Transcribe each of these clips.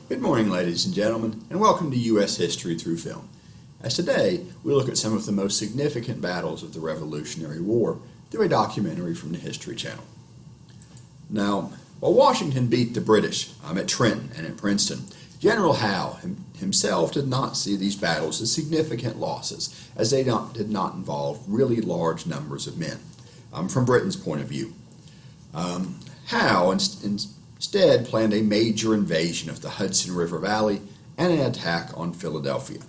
Good morning, ladies and gentlemen, and welcome to U.S. History Through Film. As today, we look at some of the most significant battles of the Revolutionary War through a documentary from the History Channel. Now, while Washington beat the British at Trenton and at Princeton, General Howe himself did not see these battles as significant losses, as they did not involve really large numbers of men, from Britain's point of view. Howe instead planned a major invasion of the Hudson River Valley and an attack on Philadelphia.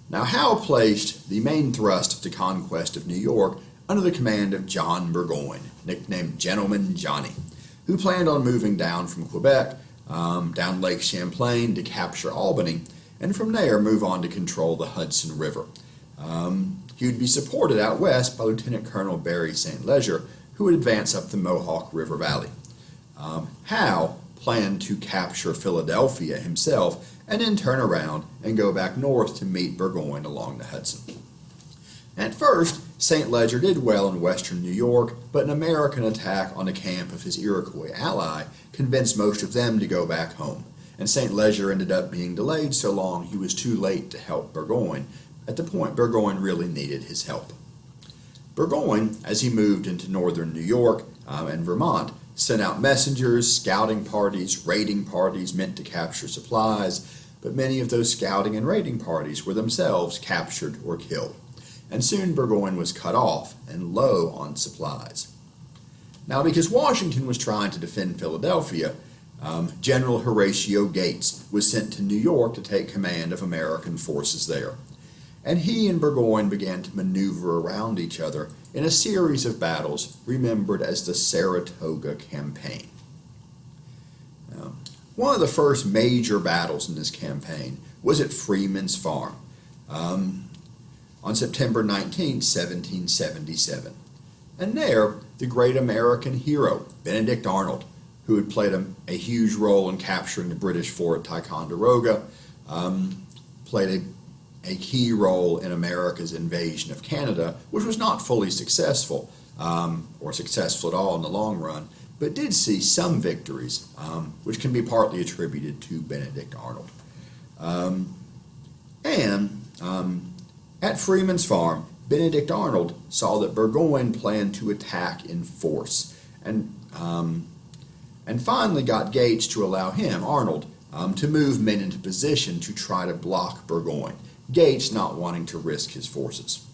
Now, Howe placed the main thrust of the conquest of New York under the command of John Burgoyne, nicknamed Gentleman Johnny, who planned on moving down from Quebec, down Lake Champlain to capture Albany, and from there move on to control the Hudson River. He would be supported out west by Lieutenant Colonel Barry St. Leger, who would advance up the Mohawk River Valley. Howe planned to capture Philadelphia himself and then turn around and go back north to meet Burgoyne along the Hudson. At first, St. Leger did well in western New York, but an American attack on the camp of his Iroquois ally convinced most of them to go back home, and St. Leger ended up being delayed so long he was too late to help Burgoyne at the point Burgoyne really needed his help. Burgoyne, as he moved into northern New York and Vermont, sent out messengers, scouting parties, raiding parties meant to capture supplies, but many of those scouting and raiding parties were themselves captured or killed, and soon Burgoyne was cut off and low on supplies. Now, because Washington was trying to defend Philadelphia, General Horatio Gates was sent to New York to take command of American forces there, and he and Burgoyne began to maneuver around each other in a series of battles remembered as the Saratoga Campaign. Now, one of the first major battles in this campaign was at Freeman's Farm on September 19, 1777. And there, the great American hero, Benedict Arnold, who had played a huge role in capturing the British fort Ticonderoga, played a key role in America's invasion of Canada, which was not fully successful, or successful at all in the long run, but did see some victories, which can be partly attributed to Benedict Arnold. At Freeman's Farm, Benedict Arnold saw that Burgoyne planned to attack in force, and finally got Gates to allow him, Arnold, to move men into position to try to block Burgoyne, Gates not wanting to risk his forces.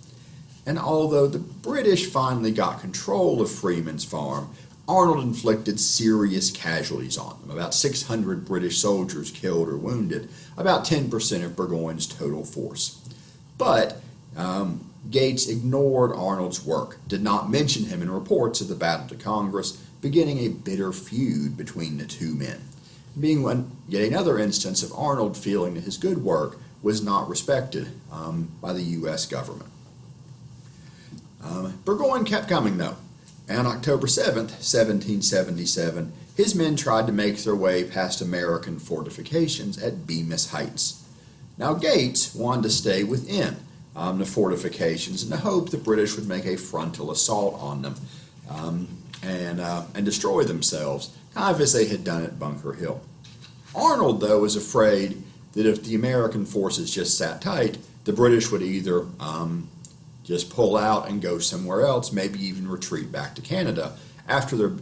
And although the British finally got control of Freeman's Farm, Arnold inflicted serious casualties on them, about 600 British soldiers killed or wounded, about 10% of Burgoyne's total force. But Gates ignored Arnold's work, did not mention him in reports of the Battle to Congress, beginning a bitter feud between the two men, being yet another instance of Arnold feeling that his good work was not respected by the U.S. government. Burgoyne kept coming, though, and on October 7th, 1777, his men tried to make their way past American fortifications at Bemis Heights. Now, Gates wanted to stay within the fortifications in the hope the British would make a frontal assault on them and destroy themselves, kind of as they had done at Bunker Hill. Arnold, though, was afraid that if the American forces just sat tight, the British would either just pull out and go somewhere else, maybe even retreat back to Canada after their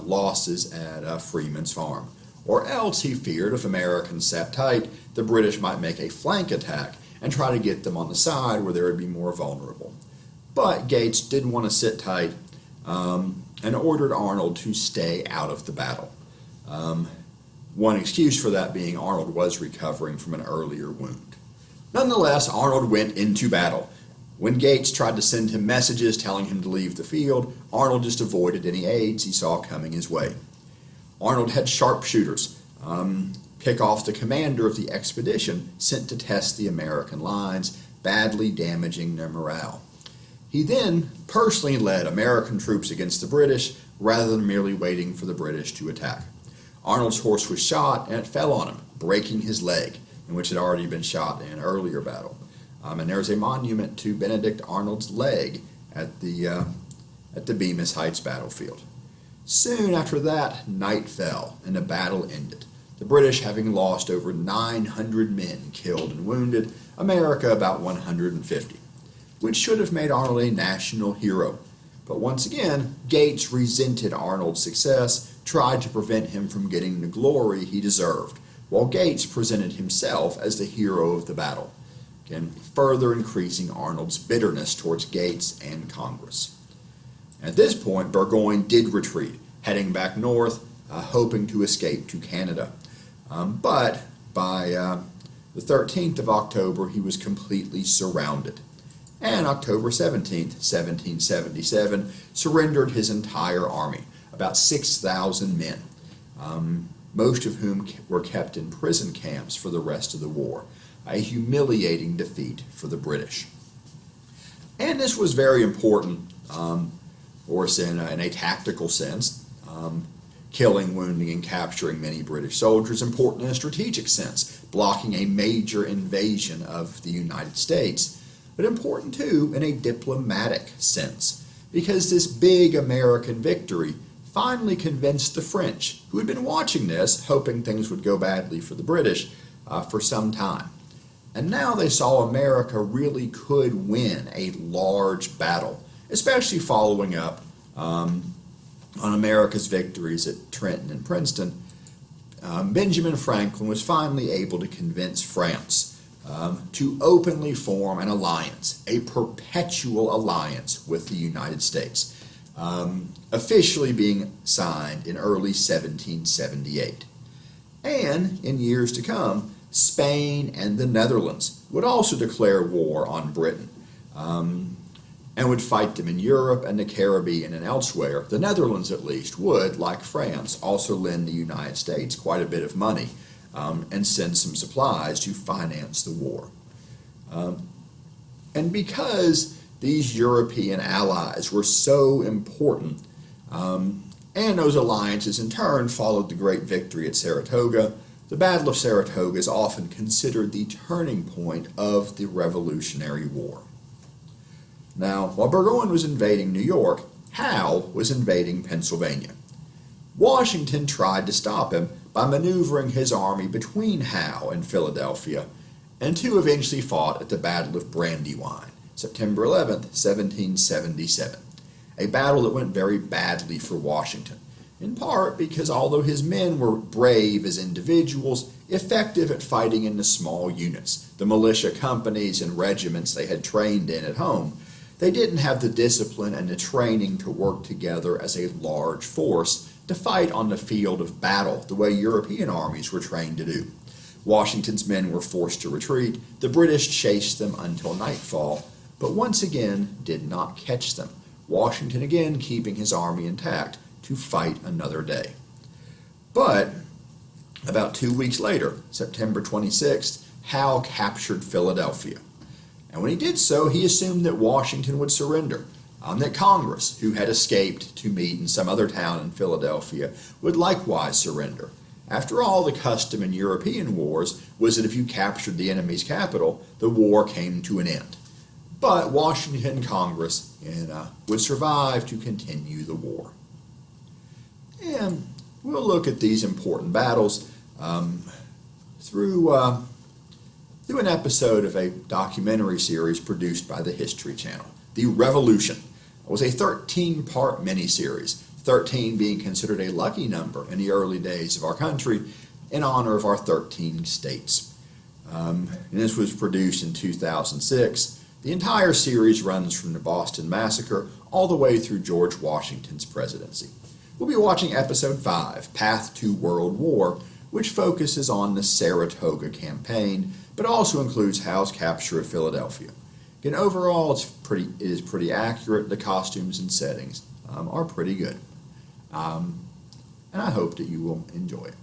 losses at Freeman's Farm. Or else he feared if Americans sat tight, the British might make a flank attack and try to get them on the side where they would be more vulnerable. But Gates didn't want to sit tight and ordered Arnold to stay out of the battle. One excuse for that being Arnold was recovering from an earlier wound. Nonetheless, Arnold went into battle. When Gates tried to send him messages telling him to leave the field, Arnold just avoided any aids he saw coming his way. Arnold had sharpshooters pick off the commander of the expedition sent to test the American lines, badly damaging their morale. He then personally led American troops against the British rather than merely waiting for the British to attack. Arnold's horse was shot and it fell on him, breaking his leg, in which had already been shot in an earlier battle. And there's a monument to Benedict Arnold's leg at the Bemis Heights battlefield. Soon after that, night fell, and the battle ended. the British having lost over 900 men killed and wounded, America about 150, which should have made Arnold a national hero. But once again, Gates resented Arnold's success, tried to prevent him from getting the glory he deserved, while Gates presented himself as the hero of the battle, again, further increasing Arnold's bitterness towards Gates and Congress. At this point, Burgoyne did retreat, heading back north, hoping to escape to Canada. But by the 13th of October, he was completely surrounded. And October 17th, 1777, surrendered his entire army, about 6,000 men, most of whom were kept in prison camps for the rest of the war, a humiliating defeat for the British. And this was very important, or in a tactical sense, killing, wounding, and capturing many British soldiers, important in a strategic sense, blocking a major invasion of the United States, but important too in a diplomatic sense, because this big American victory finally convinced the French, who had been watching this, hoping things would go badly for the British for some time. And now they saw America really could win a large battle, especially following up on America's victories at Trenton and Princeton. Benjamin Franklin was finally able to convince France to openly form an alliance, a perpetual alliance with the United States, officially being signed in early 1778. And in years to come, Spain and the Netherlands would also declare war on Britain, and would fight them in Europe and the Caribbean and elsewhere. The Netherlands, at least, would, like France, also lend the United States quite a bit of money and send some supplies to finance the war. And because these European allies were so important, and those alliances in turn followed the great victory at Saratoga, the Battle of Saratoga is often considered the turning point of the Revolutionary War. Now, while Burgoyne was invading New York, Howe was invading Pennsylvania. Washington tried to stop him by maneuvering his army between Howe and Philadelphia, and two eventually fought at the Battle of Brandywine, September 11th, 1777, a battle that went very badly for Washington, in part because although his men were brave as individuals, effective at fighting in the small units, the militia companies and regiments they had trained in at home, they didn't have the discipline and the training to work together as a large force to fight on the field of battle the way European armies were trained to do. Washington's men were forced to retreat. The British chased them until nightfall, but once again did not catch them, Washington again keeping his army intact to fight another day. But about 2 weeks later, September 26th, Howe captured Philadelphia. And when he did so, he assumed that Washington would surrender, that Congress, who had escaped to meet in some other town in Philadelphia, would likewise surrender. After all, the custom in European wars was that if you captured the enemy's capital, the war came to an end. But Washington and Congress would survive to continue the war. And we'll look at these important battles through an episode of a documentary series produced by the History Channel. The Revolution was a 13-part miniseries, 13 being considered a lucky number in the early days of our country in honor of our 13 states. And this was produced in 2006. The entire series runs from the Boston Massacre all the way through George Washington's presidency. We'll be watching Episode 5, Path to World War, which focuses on the Saratoga Campaign, but also includes Howe's capture of Philadelphia. Again, overall, it is pretty accurate. The costumes and settings are pretty good. And I hope that you will enjoy it.